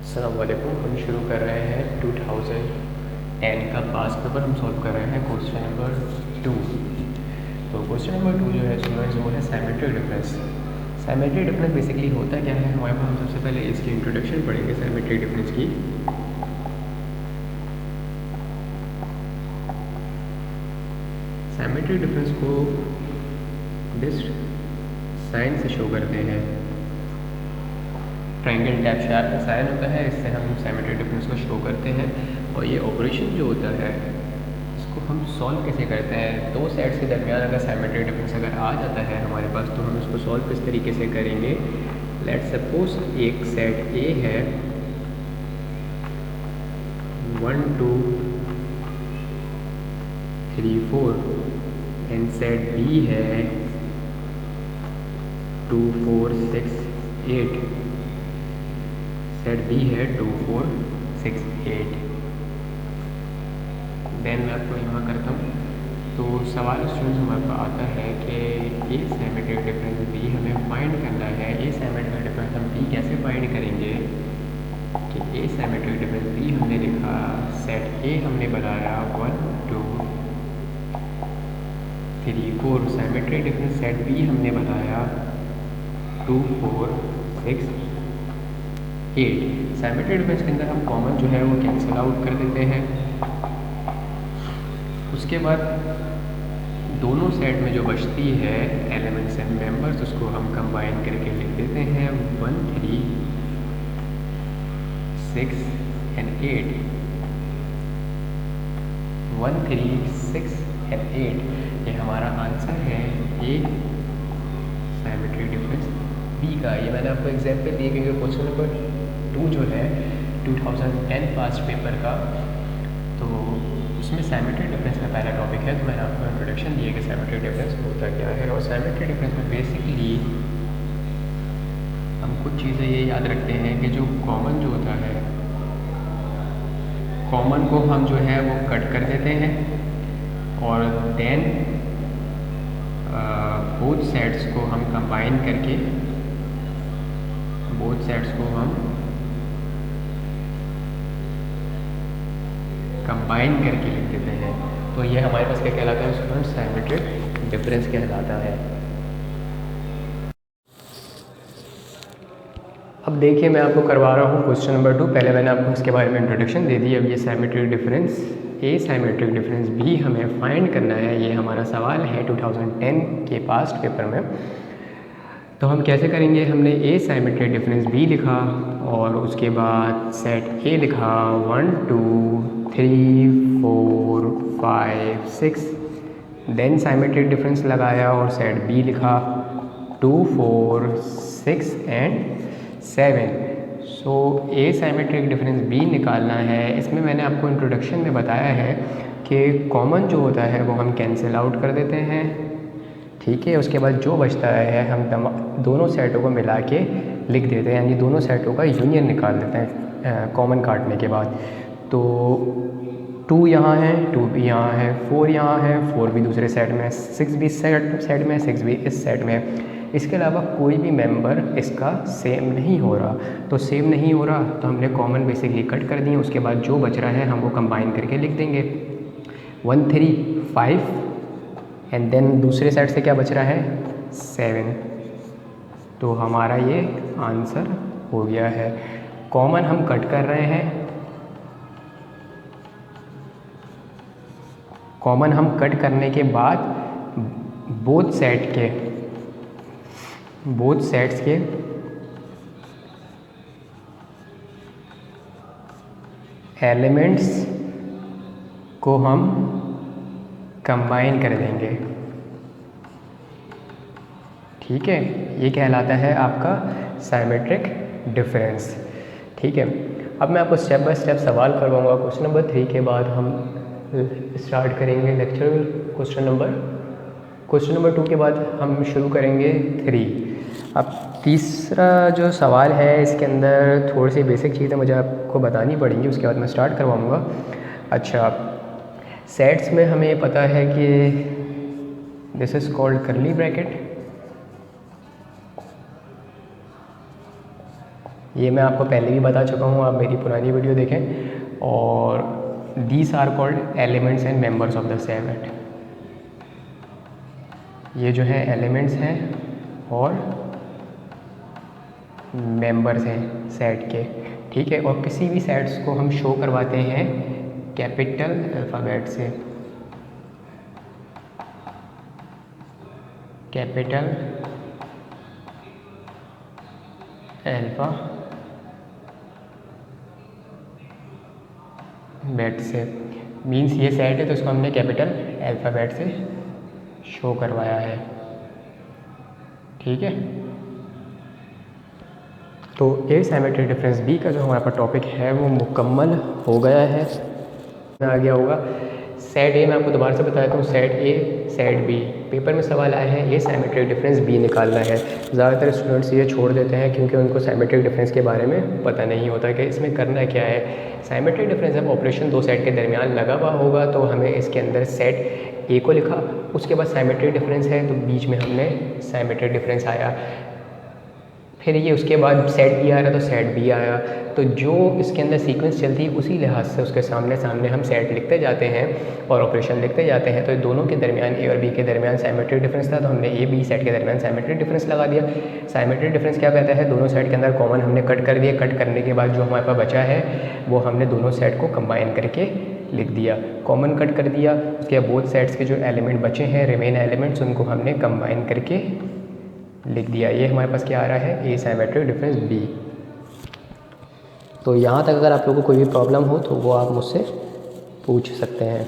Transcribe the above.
अस्सलामुअलैकुम। हम शुरू कर रहे हैं 2010 का पास पेपर। हम सॉल्व कर रहे हैं क्वेश्चन नंबर 2। तो क्वेश्चन नंबर 2 जो है स्टूडेंट्स वो है symmetric difference. Symmetric difference basically होता क्या है हमारे पास। हम सबसे पहले इसकी इंट्रोडक्शन पढ़ेंगे साइमेट्रिक डिफरेंस की। साइमेट्रिक डिफरेंस को दिस साइन से शो करते हैं। ट्रायंगल टैप शेप का साइन होता है, इससे हम साइमेट्रिक डिफरेंस को शो करते हैं। और ये ऑपरेशन जो होता है इसको हम सॉल्व कैसे करते हैं। दो सेट्स के दरमियान अगर साइमेट्रिक डिफरेंस अगर आ जाता है हमारे पास तो हम इसको सॉल्व किस तरीके से करेंगे। लेट सपोज एक सेट ए है 1 2 3 4 एंड सेट बी है 2 4 6 8। सेट बी है 2 4 6 8। देन मैं आपको यहाँ करता हूँ। तो सवाल स्टूडेंट्स हमारे पास आता है कि ए साइमेट्रिक डिफरेंस बी हमें फाइंड करना है। ए साइमेट्रिक डिफरेंस हम बी कैसे फाइंड करेंगे कि ए साइमेट्रिक डिफरेंस बी हमने लिखा, सेट ए हमने बनाया 1 2 3 4। साइमेट्रिक डिफरेंस सेट बी हमने बनाया 2 4 6 8। साइमेट्रिक डिफरेंस के अंदर हम कॉमन जो है वो कैंसिल आउट कर देते हैं। उसके बाद दोनों सेट में जो बचती है एलिमेंट्स एंड मेंबर्स उसको हम कंबाइन करके लिख देते हैं 1 3 6 एंड 8। 1 3 6 एंड 8 ये हमारा आंसर है ए साइमेट्रिक डिफरेंस बी का। ये मैंने आपको एग्जाम्पल दिए क्योंकि क्वेश्चन नंबर 2 जो है 2010 पास्ट पेपर का, तो उसमें साइमेट्रिक डिफरेंस का पहला टॉपिक है। तो मैंने आपको इंट्रोडक्शन दिया कि साइमेट्रिक डिफरेंस होता क्या है। और साइमेट्रिक डिफरेंस में बेसिकली हम कुछ चीज़ें ये याद रखते हैं कि जो कॉमन जो होता है, कॉमन को हम जो है वो कट कर देते हैं और देन बोथ सेट्स को हम कंबाइन करके बोथ सेट्स को हम कंबाइन करके लिख देते हैं। तो ये हमारे पास क्या कहलाता है स्टूडेंट, साइमेट्रिक डिफरेंस कहलाता है। अब देखिए मैं आपको करवा रहा हूँ क्वेश्चन नंबर 2। पहले मैंने आपको इसके बारे में इंट्रोडक्शन दे दी। अब ये साइमेट्रिक डिफरेंस ए साइमेट्रिक डिफरेंस बी हमें फाइंड करना है। ये हमारा सवाल है 2010 के पास्ट पेपर में। तो हम कैसे करेंगे, हमने ए साइमेट्रिक डिफरेंस बी लिखा और उसके बाद सेट ए लिखा 1 2 3 4 5 6। देन साइमेट्रिक डिफरेंस लगाया और सेट बी लिखा 2 4 6 and 7। So A symmetric difference B निकालना है। इसमें मैंने आपको इंट्रोडक्शन में बताया है कि कॉमन जो होता है वो हम कैंसिल आउट कर देते हैं, ठीक है। उसके बाद जो बचता है हम दोनों सेटों को मिला के लिख देते हैं, यानी दोनों सेटों का यूनियन निकाल देते हैं कॉमन काटने के बाद। तो 2 यहाँ है, 2 भी यहाँ है, 4 यहाँ है, 4 भी दूसरे सेट में, 6 भी सेट में, 6 भी इस सेट में। इसके अलावा कोई भी मेंबर इसका सेम नहीं हो रहा। तो सेम नहीं हो रहा तो हमने कॉमन बेसिकली कट कर दिए। उसके बाद जो बच रहा है हम वो कंबाइन करके लिख देंगे 1 3 5 एंड देन दूसरे साइड से क्या बच रहा है 7। तो हमारा ये आंसर हो गया है। कॉमन हम कट कर रहे हैं, कॉमन हम कट करने के बाद बोथ सेट्स के एलिमेंट्स को हम कंबाइन कर देंगे, ठीक है। ये कहलाता है आपका साइमेट्रिक डिफरेंस, ठीक है। अब मैं आपको स्टेप बाय स्टेप सवाल करवाऊंगा। क्वेश्चन नंबर 3 के बाद हम स्टार्ट करेंगे लेक्चर क्वेश्चन नंबर 2 के बाद हम शुरू करेंगे 3। अब तीसरा जो सवाल है इसके अंदर थोड़ी सी बेसिक चीज़ें मुझे आपको बतानी पड़ेंगी, उसके बाद मैं स्टार्ट करवाऊँगा। अच्छा, सेट्स में हमें पता है कि दिस इज़ कॉल्ड करली ब्रैकेट, ये मैं आपको पहले भी बता चुका हूँ, आप मेरी पुरानी वीडियो देखें। और these are called elements and members of the set. ये जो है एलिमेंट्स हैं और मेंबर्स हैं सेट के, ठीक है। और किसी भी सेट्स को हम शो करवाते हैं कैपिटल अल्फ़ाबेट से, कैपिटल अल्फ़ाबेट से। मीन्स ये सेट है तो इसको हमने कैपिटल अल्फ़ाबेट से शो करवाया है, ठीक है। तो ए सिमेट्रिक डिफरेंस बी का जो हमारा पास टॉपिक है वो मुकम्मल हो गया है। आ गया होगा सेट ए, मैं आपको दोबारा से बताया हूँ, set A set B. Paper में सवाल आया है ए सिमेट्रिक डिफरेंस बी निकालना है। ज़्यादातर स्टूडेंट्स ये छोड़ देते हैं क्योंकि उनको सिमेट्रिक डिफरेंस के बारे में पता नहीं होता कि इसमें करना क्या है। सिमेट्रिक डिफरेंस जब ऑपरेशन दो सेट के दरमियान लगा हुआ होगा तो हमें इसके अंदर सेट ए को लिखा, उसके बाद सिमेट्रिक डिफरेंस है तो बीच में हमने सिमेट्रिक डिफरेंस आया, फिर ये उसके बाद सेट बी आ रहा तो सेट बी आया। तो जो इसके अंदर सीक्वेंस चलती है उसी लिहाज से उसके सामने सामने हम सेट लिखते जाते हैं और ऑपरेशन लिखते जाते हैं। तो दोनों के दरमियान ए और बी के दरमियान सिमेट्रिक डिफरेंस था तो हमने ए बी सेट के दरमियान सिमेट्रिक डिफरेंस लगा दिया। सिमेट्रिक डिफरेंस क्या कहता है, दोनों सेट के अंदर कॉमन हमने कट कर दिया, कट करने के बाद जो हमारे पास बचा है वो हमने दोनों सेट को कंबाइन करके लिख दिया, कॉमन कट कर दिया। उसके बाद बोथ सेट्स के जो एलिमेंट बचे हैं रिमेन एलिमेंट्स उनको हमने कंबाइन करके लिख दिया। ये हमारे पास क्या आ रहा है, ए सिमेट्रिक डिफरेंस बी। तो यहाँ तक अगर आप लोगों को कोई भी प्रॉब्लम हो तो वो आप मुझसे पूछ सकते हैं।